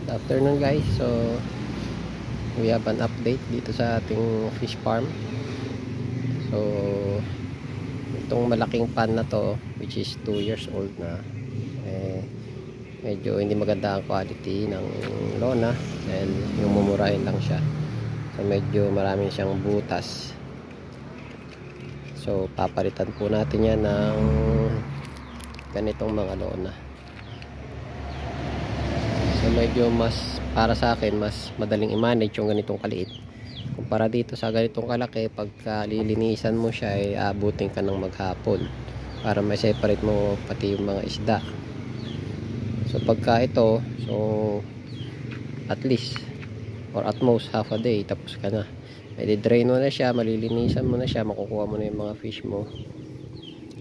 Good afternoon guys. So we have an update dito sa ating fish farm. So itong malaking pan na to, which is 2 years old na, medyo hindi maganda ang quality ng lona dahil yung mumurahin lang siya. So medyo marami siyang butas. So papalitan po natin yan ng ganitong mga lona. So medyo mas, para sa akin, mas madaling i-manage yung ganitong kaliit kumpara dito sa ganitong kalaki. Pagka lilinisan mo siya ay abutin ka ng maghapon para may separate mo pati yung mga isda. So pagka ito, so at least or at most half a day tapos ka na. May drain mo na siya, malilinisan mo na siya, makukuha mo na yung mga fish mo.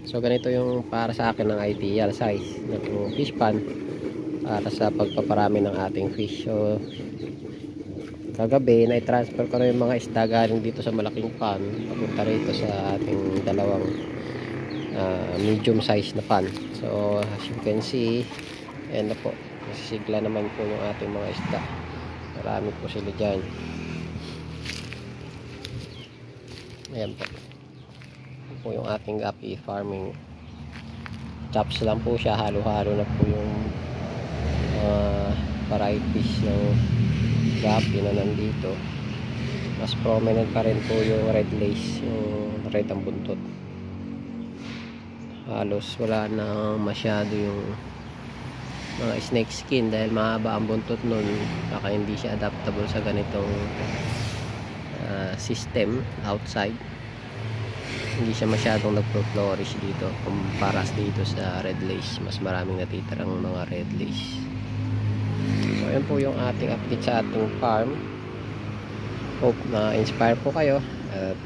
So ganito yung para sa akin ng ideal size ng fish pan para sa pagpaparami ng ating fish. So kagabi na i-transfer ko na yung mga isda galing dito sa malaking pan papunta rito sa ating dalawang medium size na pan. So as you can see, ayan na po, nasisigla naman po yung ating mga isda. Marami po sila dyan. Ayan po, ayan po yung ating gapi farming. Chops lang po siya, halo-halo na po yung varieties ng gapi na nandito. Mas prominent pa rin po yung red lace, yung red ang buntot. Halos wala na masyado yung mga snake skin dahil mahaba ang buntot nun, baka hindi siya adaptable sa ganitong system outside. Hindi siya masyadong nagpo-flourish dito kumpara dito sa red lace. Mas maraming natitirang mga red lace. So ayan po yung ating update sa ating farm. Hope na inspire po kayo at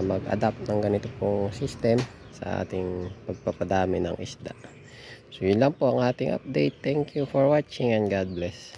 mag-adapt ng ganito pong system sa ating pagpapadami ng isda. So yun lang po ang ating update. Thank you for watching and God bless.